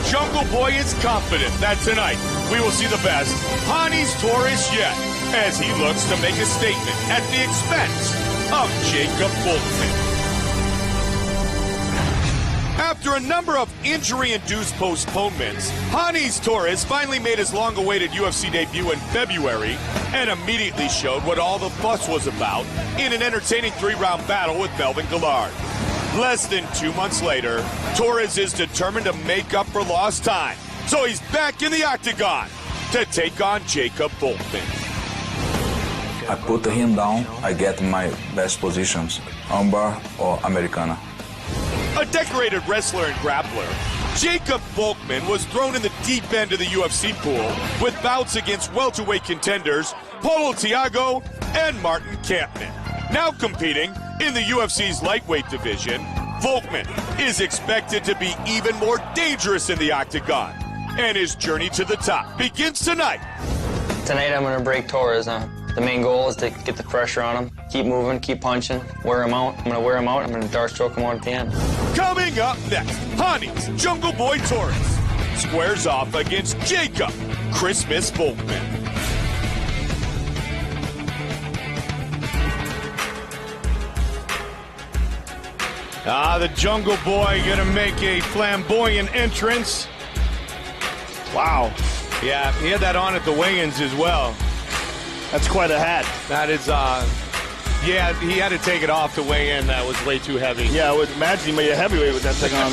Jungle Boy is confident that tonight we will see the best Ronys Torres yet, as he looks to make a statement at the expense of Jacob Volkmann. After a number of injury-induced postponements, Ronys Torres finally made his long-awaited UFC debut in February and immediately showed what all the fuss was about in an entertaining 3-round battle with Melvin Guillard. Less than 2 months later, Torres is determined to make up for lost time, so he's back in the octagon to take on Jacob Volkmann. I put him down, I get my best positions, armbar or Americana. A decorated wrestler and grappler, Jacob Volkmann was thrown in the deep end of the UFC pool with bouts against welterweight contenders Paulo Thiago and Martin Kampmann. Now competing in the UFC's lightweight division, Volkmann is expected to be even more dangerous in the octagon, and his journey to the top begins tonight. Tonight I'm going to break Torres. The main goal is to get the pressure on him, keep moving, keep punching, wear him out. I'm going to wear him out, I'm going to dart stroke him out at the end. Coming up next, Ronys Jungle Boy Torres squares off against Jacob Christmas Volkmann. The Jungle Boy gonna make a flamboyant entrance. Wow. Yeah, he had that on at the weigh-ins as well. That's quite a hat. That is, yeah, he had to take it off to weigh in. That was way too heavy. Yeah, I would imagine he made a heavyweight with that thing on.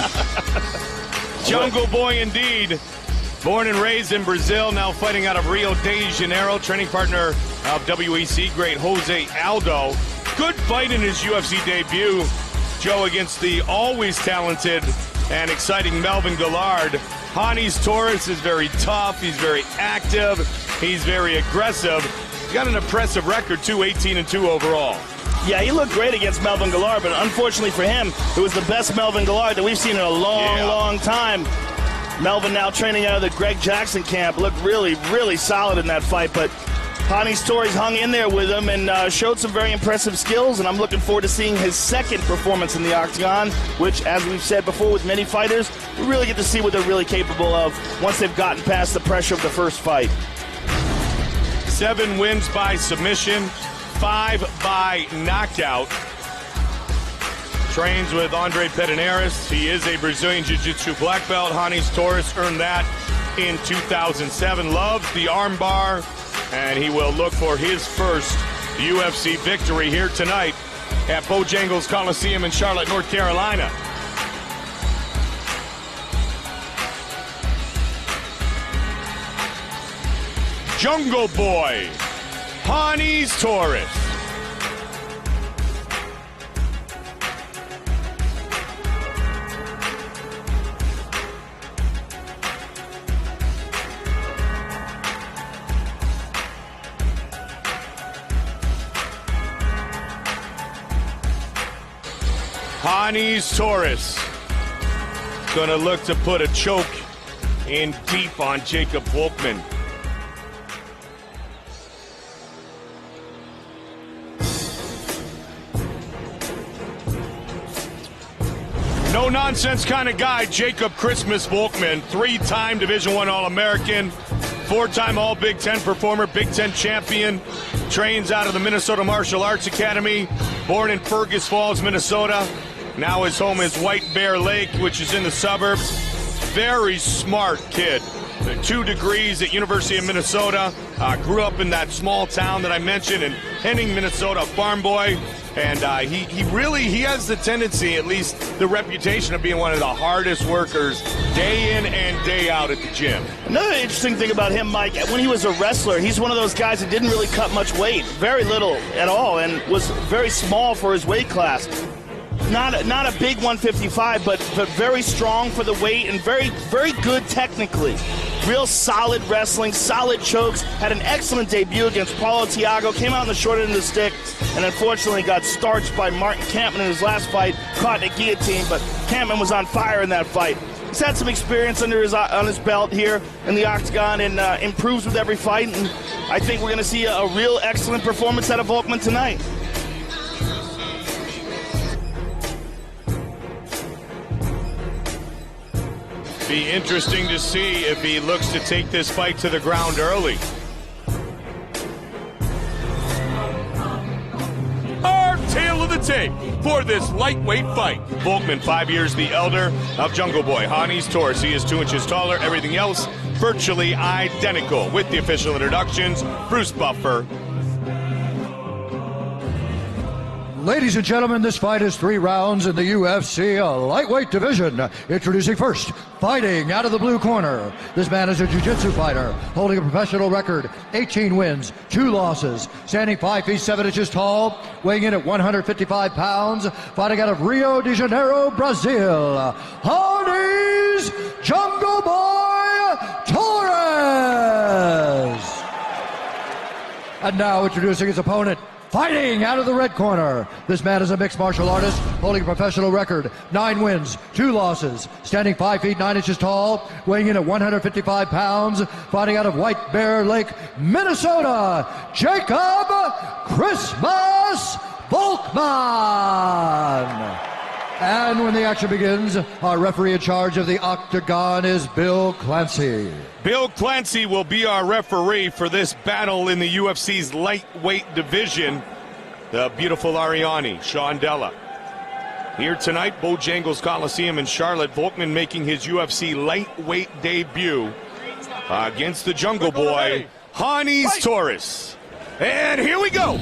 Jungle Boy indeed. Born and raised in Brazil, now fighting out of Rio de Janeiro. Training partner of WEC great Jose Aldo. Good fight in his UFC debut. Joe against the always talented and exciting Melvin Guillard. Ronys Torres is very tough. He's very active. He's very aggressive. He's got an impressive record, too, 18-2 overall. Yeah, he looked great against Melvin Guillard, but unfortunately for him, it was the best Melvin Guillard that we've seen in a long time. Melvin now training out of the Greg Jackson camp. Looked really, really solid in that fight, but Ronys Torres hung in there with him and showed some very impressive skills, and I'm looking forward to seeing his second performance in the octagon, which, as we've said before with many fighters, we really get to see what they're really capable of once they've gotten past the pressure of the first fight. 7 wins by submission, 5 by knockout. Trains with Andre Pederneiras. He is a Brazilian Jiu-Jitsu black belt. Ronys Torres earned that in 2007. Loves the armbar, and he will look for his first UFC victory here tonight at Bojangles Coliseum in Charlotte, North Carolina. Jungle Boy, Ronys Torres. Ronys Torres going to look to put a choke in deep on Jacob Volkmann. No-nonsense kind of guy, Jacob Christmas Volkmann, 3-time Division I All-American, 4-time All-Big Ten performer, Big Ten champion, trains out of the Minnesota Martial Arts Academy, born in Fergus Falls, Minnesota. Now his home is White Bear Lake, which is in the suburbs. Very smart kid. 2 degrees at University of Minnesota. Grew up in that small town that I mentioned in Henning, Minnesota, a farm boy. And he has the tendency, at least the reputation, of being one of the hardest workers day in and day out at the gym. Another interesting thing about him, Mike, when he was a wrestler, he's one of those guys that didn't really cut much weight, very little at all, and was very small for his weight class. Not a big 155, but very strong for the weight and very, very good technically. Real solid wrestling, solid chokes. Had an excellent debut against Paulo Thiago. Came out in the short end of the stick and unfortunately got starched by Martin Kampmann in his last fight. Caught in a guillotine, but Kampmann was on fire in that fight. He's had some experience on his belt here in the octagon and improves with every fight. And I think we're going to see a real excellent performance out of Volkmann tonight. Be interesting to see if he looks to take this fight to the ground early. Our tale of the tape for this lightweight fight. Volkmann, 5 years the elder of Jungle Boy. Ronys Torres, he is 2 inches taller. Everything else virtually identical. With the official introductions, Bruce Buffer. Ladies and gentlemen, this fight is 3 rounds in the UFC lightweight division. Introducing first, fighting out of the blue corner. This man is a jiu-jitsu fighter, holding a professional record, 18 wins, 2 losses, standing 5 feet 7 inches tall, weighing in at 155 pounds, fighting out of Rio de Janeiro, Brazil. Ronys Jungle Boy Torres. And now introducing his opponent, fighting out of the red corner. This man is a mixed martial artist, holding a professional record, 9 wins, 2 losses, standing 5 feet 9 inches tall, weighing in at 155 pounds, fighting out of White Bear Lake, Minnesota, Jacob Christmas Volkmann. And when the action begins, our referee in charge of the octagon is Bill Clancy. Bill Clancy will be our referee for this battle in the UFC's lightweight division. The beautiful Ariane, Shondella. Here tonight, Bojangles Coliseum in Charlotte, Volkmann making his UFC lightweight debut against the Jungle Boy, Ronys Torres. And here we go.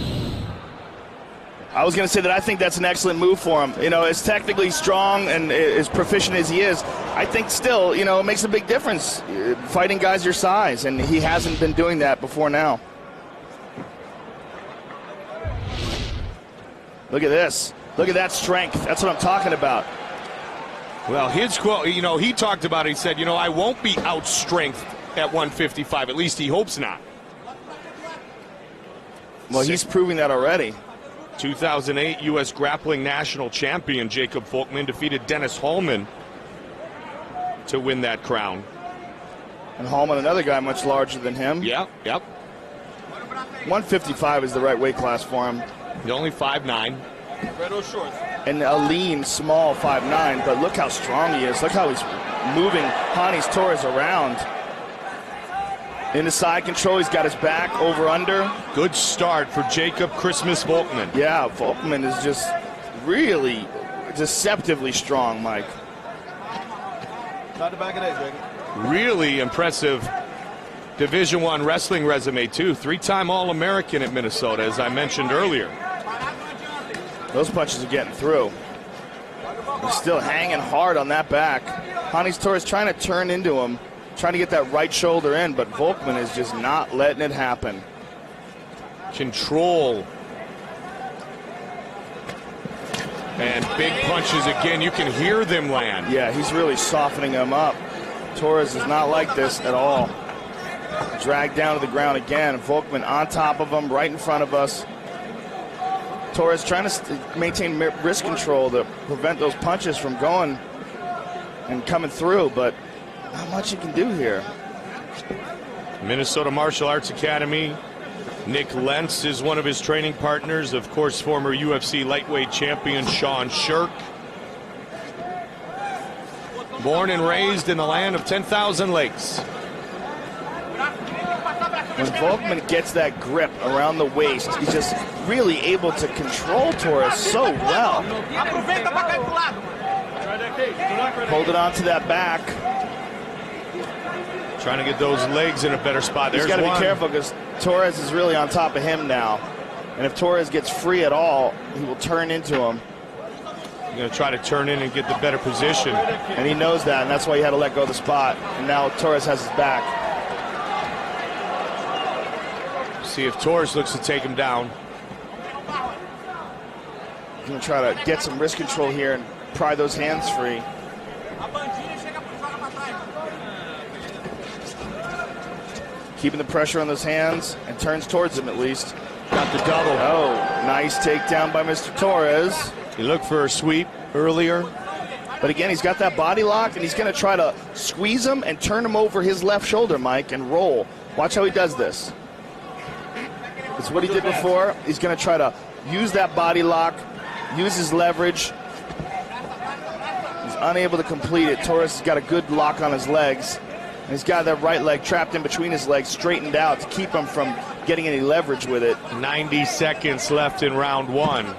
I was going to say that I think that's an excellent move for him. You know, as technically strong and as proficient as he is, I think still, you know, it makes a big difference fighting guys your size, and he hasn't been doing that before now. Look at this. Look at that strength. That's what I'm talking about. Well, his quote, you know, he talked about it. He said, you know, I won't be outstrengthed at 155. At least he hopes not. Well, he's proving that already. 2008 U.S. Grappling National Champion Jacob Volkmann defeated Dennis Hallman to win that crown. And Hallman, another guy much larger than him. Yep. 155 is the right weight class for him. He's only 5'9". And a lean, small 5'9", but look how strong he is. Look how he's moving Ronys Torres around. In the side control, he's got his back over under. Good start for Jacob Christmas Volkmann. Yeah, Volkmann is just really deceptively strong, Mike. Not the back of that, Jacob. Really impressive Division I wrestling resume, too. 3-time All-American at Minnesota, as I mentioned earlier. Those punches are getting through. He's still hanging hard on that back. Ronys Torres trying to turn into him, trying to get that right shoulder in, but Volkmann is just not letting it happen. Control. And big punches again. You can hear them land. Yeah, he's really softening him up. Torres is not like this at all. Dragged down to the ground again. Volkmann on top of him, right in front of us. Torres trying to maintain wrist control to prevent those punches from going and coming through, but not much he can do here. Minnesota Martial Arts Academy. Nick Lentz is one of his training partners. Of course, former UFC lightweight champion Sean Shirk. Born and raised in the land of 10,000 lakes. When Volkmann gets that grip around the waist, he's just really able to control Torres so well. Hold it on to that back. Trying to get those legs in a better spot. He's got to be careful because Torres is really on top of him now. And if Torres gets free at all, he will turn into him. He's going to try to turn in and get the better position. And he knows that, and that's why he had to let go of the spot. And now Torres has his back. See if Torres looks to take him down. He's going to try to get some wrist control here and pry those hands free. Keeping the pressure on those hands and turns towards him at least. Got the double. Oh, nice takedown by Mr. Torres. He looked for a sweep earlier. But again, he's got that body lock, and he's going to try to squeeze him and turn him over his left shoulder, Mike, and roll. Watch how he does this. It's what he did before. He's going to try to use that body lock, use his leverage. He's unable to complete it. Torres has got a good lock on his legs. And he's got that right leg trapped in between his legs, straightened out to keep him from getting any leverage with it. 90 seconds left in round one.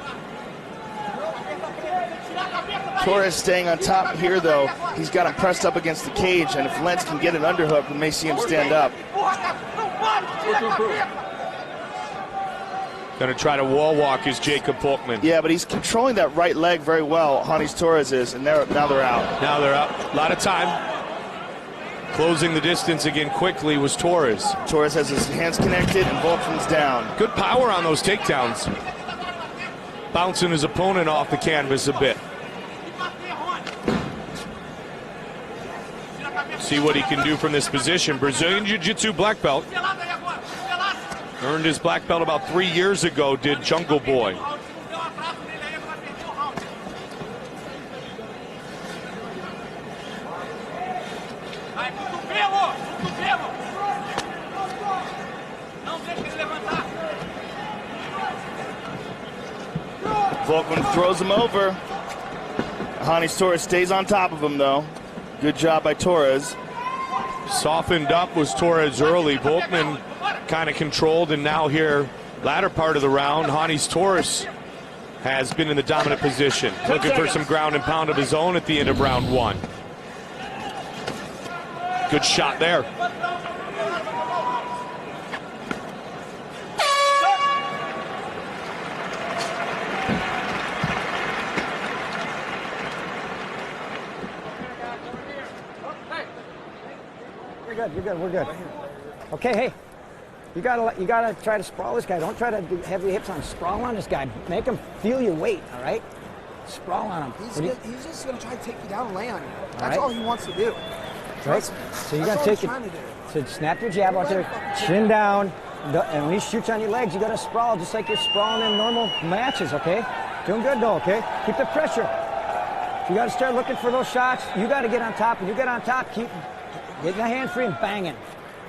Torres staying on top here, though. He's got him pressed up against the cage, and if Lentz can get an underhook, we may see him stand up. Going to try to wall walk is Jacob Volkmann. Yeah, but he's controlling that right leg very well, Ronys Torres is, and now they're out. Now they're up. A lot of time. Closing the distance again quickly was Torres. Torres has his hands connected, and Volkmann's down. Good power on those takedowns. Bouncing his opponent off the canvas a bit. See what he can do from this position. Brazilian Jiu-Jitsu black belt. Earned his black belt about 3 years ago, did Jungle Boy. Volkmann throws him over. Ronys Torres stays on top of him, though. Good job by Torres. Softened up was Torres early. Volkmann kind of controlled, and now here, latter part of the round, Ronys Torres has been in the dominant position. Looking for some ground and pound of his own at the end of round one. Good shot there. You're good, we're good. Okay, hey, you gotta try to sprawl this guy. Don't try to do heavy hips on him. Sprawl on this guy. Make him feel your weight, all right? Sprawl on him. He's just gonna try to take you down and lay on you. That's right. all he wants to do. Right? So you're gonna take it. So snap your jab out there, chin down, and when he shoots on your legs, you gotta sprawl just like you're sprawling in normal matches, okay? Doing good though, okay? Keep the pressure. You gotta start looking for those shots. You gotta get on top. When you get on top, keep getting the hands free and banging.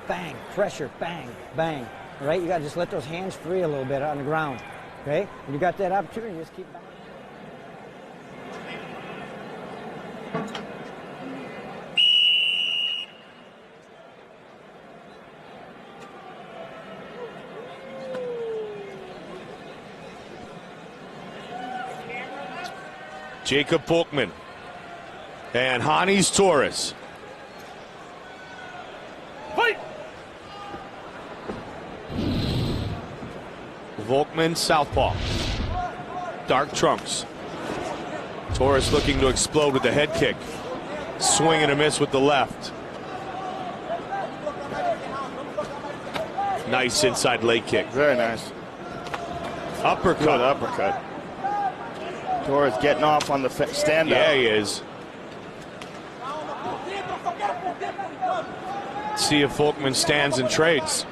Bang, pressure, bang, bang. All right, you gotta just let those hands free a little bit on the ground. Okay? When you got that opportunity, just keep banging. Jacob Volkmann and Ronys Torres. Fight! Volkmann, southpaw. Dark trunks. Torres looking to explode with the head kick. Swing and a miss with the left. Nice inside leg kick. Very nice. Uppercut. Good uppercut. Torres getting off on the stand-up. Yeah, he is. See if Volkmann stands and trades.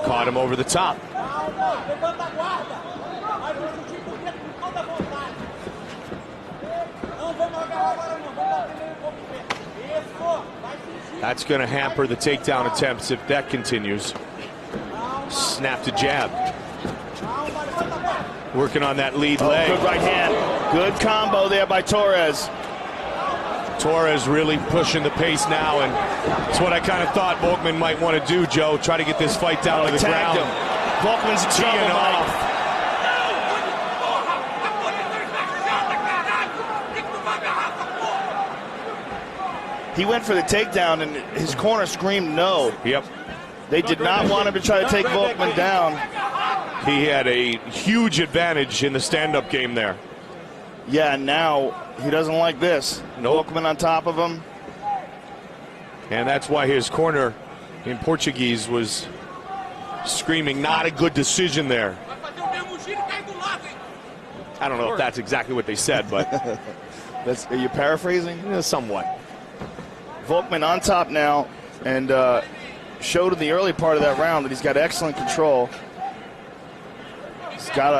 Caught him over the top. That's going to hamper the takedown attempts if that continues. Snap to jab. Working on that lead leg. Good right hand. Good combo there by Torres. Torres really pushing the pace now, and it's what I kind of thought Volkmann might want to do, Joe. Try to get this fight down to the ground. Volkmann's in trouble, Mike. He went for the takedown, and his corner screamed no. Yep. They did not want him to try to take Volkmann down. He had a huge advantage in the stand-up game there. Yeah, now he doesn't like this. Nope. Volkmann on top of him. And that's why his corner in Portuguese was screaming, not a good decision there. I don't know if that's exactly what they said, but Are you paraphrasing? Somewhat. Volkmann on top now, and showed in the early part of that round that he's got excellent control. He's got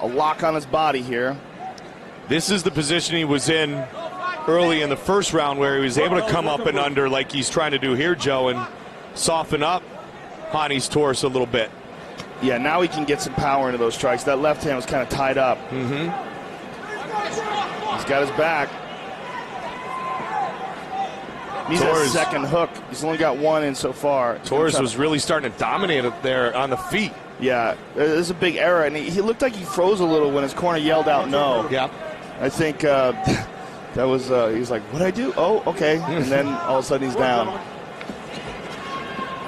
a lock on his body here. This is the position he was in early in the first round, where he was able to come up and under like he's trying to do here, Joe, and soften up Ronys Torres a little bit. Yeah, now he can get some power into those strikes. That left hand was kind of tied up. Mm-hmm. He's got his back. He's a second hook. He's only got one in so far. Torres was really starting to dominate it there on the feet. Yeah, this is a big error, and he looked like he froze a little when his corner yelled out no. Yeah. I think that was, he was like, what'd I do? Oh, okay. And then all of a sudden he's down.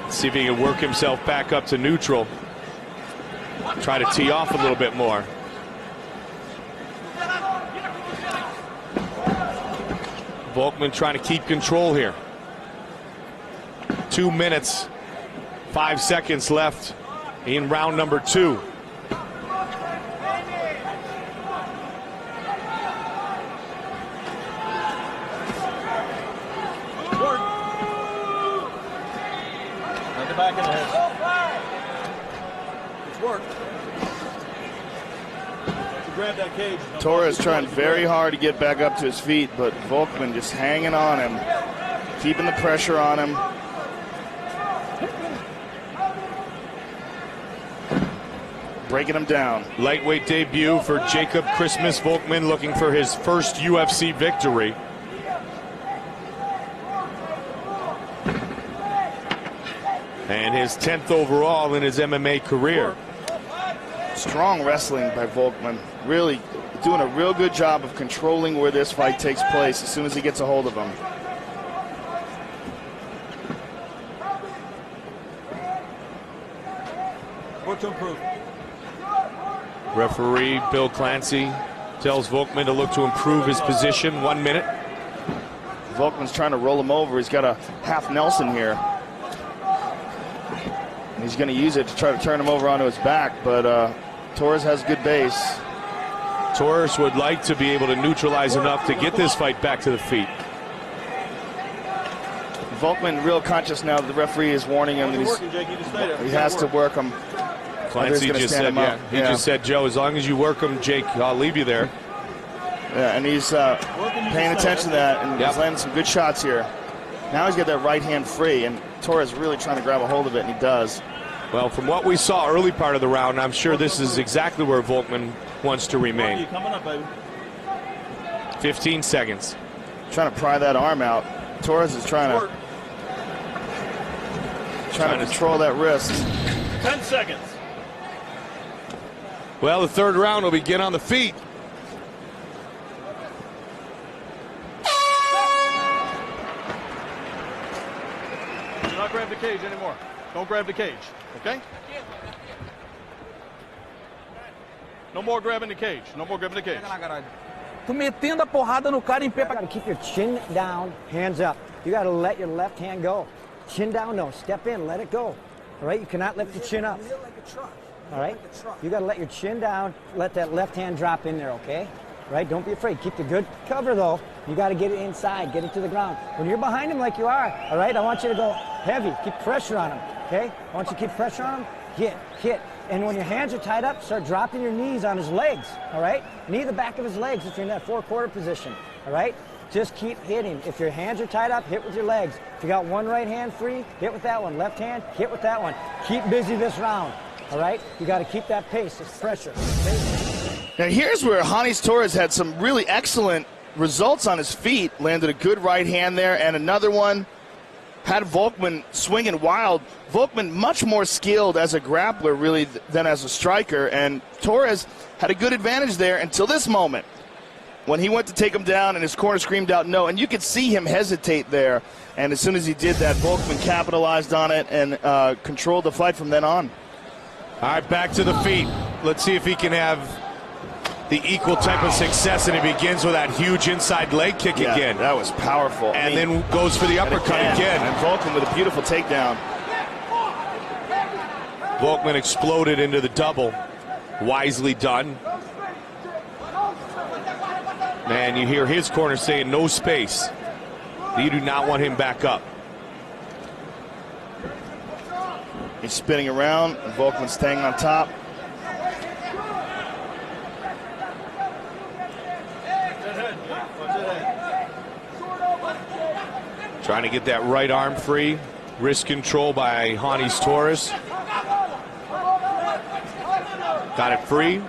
See if he can work himself back up to neutral. Try to tee off a little bit more. Volkmann trying to keep control here. 2 minutes, 5 seconds left in round number 2. Back in the head. It's worked. Grab that cage. Torres trying very hard to get back up to his feet, but Volkmann just hanging on him, keeping the pressure on him. Breaking him down. Lightweight debut for Jacob Christmas Volkmann, looking for his first UFC victory. And his 10th overall in his MMA career. Strong wrestling by Volkmann. Really doing a real good job of controlling where this fight takes place as soon as he gets a hold of him. Work to improve. Referee Bill Clancy tells Volkmann to look to improve his position. 1 minute. Volkmann's trying to roll him over. He's got a half Nelson here. He's going to use it to try to turn him over onto his back, but Torres has good base. Torres would like to be able to neutralize enough to get this fight back to the feet. Volkmann real conscious now that the referee is warning him that he has to work him. Clancy just said, he just said, Joe, as long as you work him, Jake, I'll leave you there. Yeah, and he's paying attention to that, and he's landing some good shots here. Now he's got that right hand free, and Torres really trying to grab a hold of it, and he does. Well, from what we saw early part of the round, I'm sure this is exactly where Volkmann wants to remain. 15 seconds. Trying to pry that arm out. Torres is trying to control that wrist. 10 seconds. Well, the third round will begin on the feet. Do not grab the cage anymore. Don't grab the cage, okay? No more grabbing the cage. No more grabbing the cage. Tô metendo a porrada no cara em pé. You gotta keep your chin down, hands up. You gotta let your left hand go. Chin down, no. Step in, let it go. All right, you cannot lift your chin up. All right, you gotta let your chin down, let that left hand drop in there, okay? Right, don't be afraid. Keep the good cover though. You gotta get it inside, get it to the ground. When you're behind him like you are, all right, I want you to go heavy, keep pressure on him, okay? I want you to keep pressure on him, hit. And when your hands are tied up, start dropping your knees on his legs, all right? Knee the back of his legs if you're in that 4-quarter position, all right? Just keep hitting. If your hands are tied up, hit with your legs. If you got one right hand free, hit with that one. Left hand, hit with that one. Keep busy this round, all right? You got to keep that pace, it's pressure. Now here's where Ronys Torres had some really excellent results on his feet. Landed a good right hand there, and another one had Volkmann swinging wild. Volkmann much more skilled as a grappler really than as a striker, and Torres had a good advantage there until this moment when he went to take him down and his corner screamed out no, and you could see him hesitate there, and as soon as he did that, Volkmann capitalized on it and controlled the fight from then on. All right, back to the feet. Let's see if he can have the equal type of success, and he begins with that huge inside leg kick again. That was powerful. And then goes for the uppercut again. And Volkmann with a beautiful takedown. Volkmann exploded into the double. Wisely done. Man, you hear his corner saying no space. You do not want him back up. He's spinning around, and Volkmann's staying on top. Trying to get that right arm free. Wrist control by Ronys Torres. Got it free.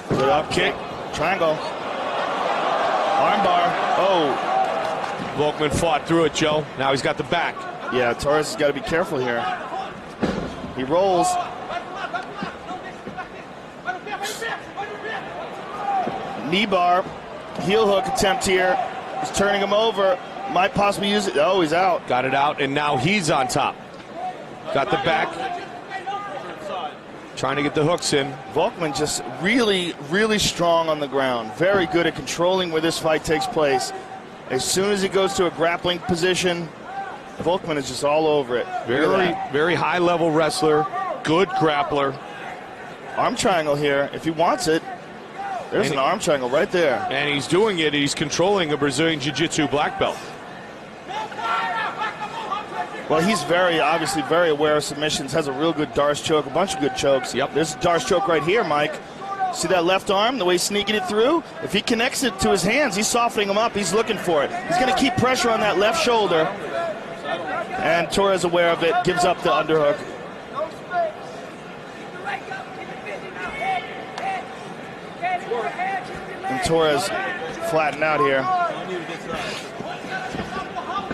Good up kick. Triangle. Armbar. Oh. Volkmann fought through it, Joe. Now he's got the back. Yeah, Torres has got to be careful here. He rolls. Knee bar. Heel hook attempt here. He's turning him over. Might possibly use it. Oh, he's out. Got it out, and now he's on top. Got the back. Trying to get the hooks in. Volkmann just really, really strong on the ground. Very good at controlling where this fight takes place. As soon as he goes to a grappling position, Volkmann is just all over it. Very high-level wrestler. Good grappler. Arm triangle here. If he wants it, there's an arm triangle right there. And he's doing it. He's controlling a Brazilian Jiu-Jitsu black belt. Well, he's obviously very aware of submissions, has a real good Darce choke, a bunch of good chokes. Yep. There's a Darce choke right here, Mike. See that left arm, the way he's sneaking it through? If he connects it to his hands, he's softening him up. He's looking for it. He's going to keep pressure on that left shoulder. And Torres, aware of it, gives up the underhook. And Torres flattened out here.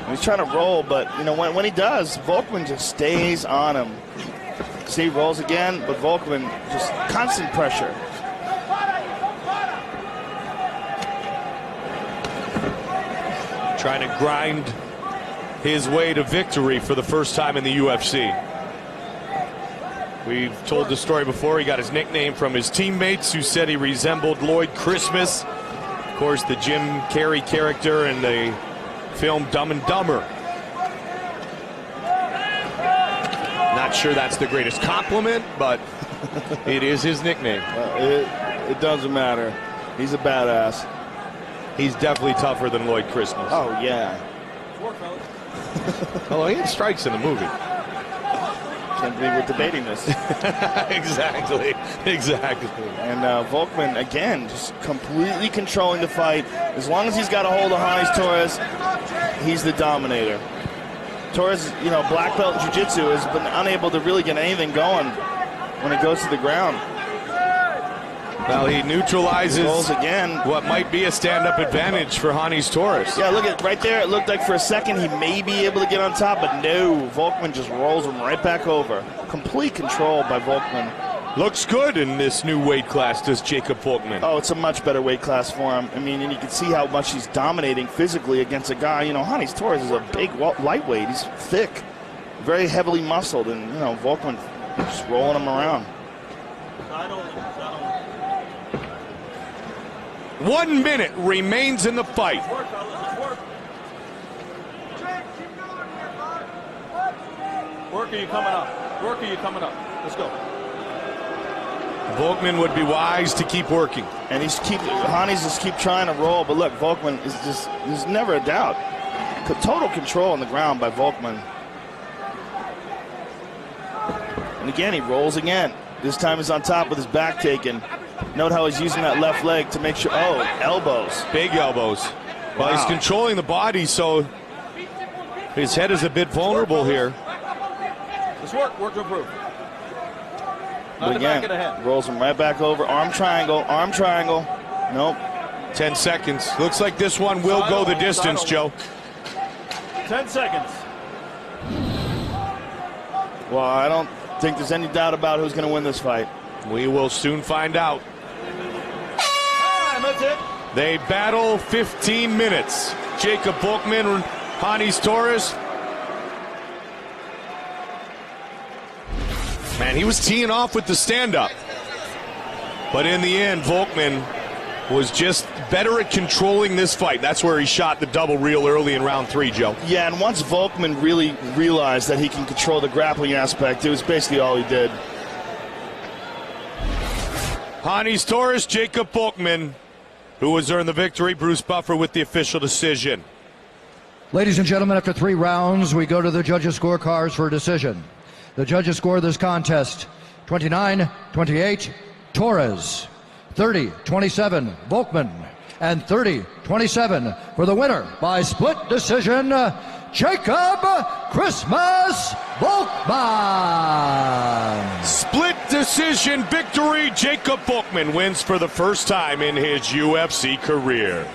He's trying to roll, but you know when he does, Volkmann just stays on him. See, rolls again, but Volkmann just constant pressure. Trying to grind his way to victory for the first time in the UFC. We've told the story before. He got his nickname from his teammates who said he resembled Lloyd Christmas. Of course, the Jim Carrey character in the film Dumb and Dumber. Not sure that's the greatest compliment, but it is his nickname. It doesn't matter. He's a badass. He's definitely tougher than Lloyd Christmas. Oh, yeah. Well, he had strikes in the movie. Can't believe we're debating this. Exactly. And Volkmann, again, just completely controlling the fight. As long as he's got a hold of Ronys Torres, he's the dominator. Torres, black belt in jiu-jitsu, has been unable to really get anything going when it goes to the ground. Well, he neutralizes rolls again. What might be a stand-up advantage for Ronys Torres. Yeah, look at right there. It looked like for a second he may be able to get on top, but no. Volkmann just rolls him right back over. Complete control by Volkmann. Looks good in this new weight class, does Jacob Volkmann. Oh, it's a much better weight class for him. I mean, and you can see how much he's dominating physically against a guy. Ronys Torres is a big lightweight. He's thick, very heavily muscled, and Volkmann just rolling him around. 1 minute remains in the fight. Work, are you coming up? Work, are you coming up? Let's go. Volkmann would be wise to keep working. And Ronys just keep trying to roll, but look, Volkmann is just, there's never a doubt. Total control on the ground by Volkmann. And again, he rolls again. This time he's on top with his back taken. Note how he's using that left leg to make sure, elbows. Big elbows. Well, Wow. he's controlling the body, so his head is a bit vulnerable here. Let's work to improve. But again, rolls him right back over. Arm triangle. Nope. 10 seconds. Looks like this one will go the distance, Joe. 10 seconds. Well, I don't think there's any doubt about who's going to win this fight. We will soon find out. That's it. They battle 15 minutes. Jacob Volkmann, Ronys Torres. Man, he was teeing off with the stand-up. But in the end, Volkmann was just better at controlling this fight. That's where he shot the double reel early in round 3, Joe. Yeah, and once Volkmann really realized that he can control the grappling aspect, it was basically all he did. Ronys Torres, Jacob Volkmann, who has earned the victory. Bruce Buffer with the official decision. Ladies and gentlemen, after 3 rounds, we go to the judges' scorecards for a decision. The judges score this contest 29-28, Torres, 30-27, Volkmann, and 30-27, 27 for the winner by split decision, Jacob Christmas Volkmann. Split decision victory. Jacob Volkmann wins for the first time in his UFC career.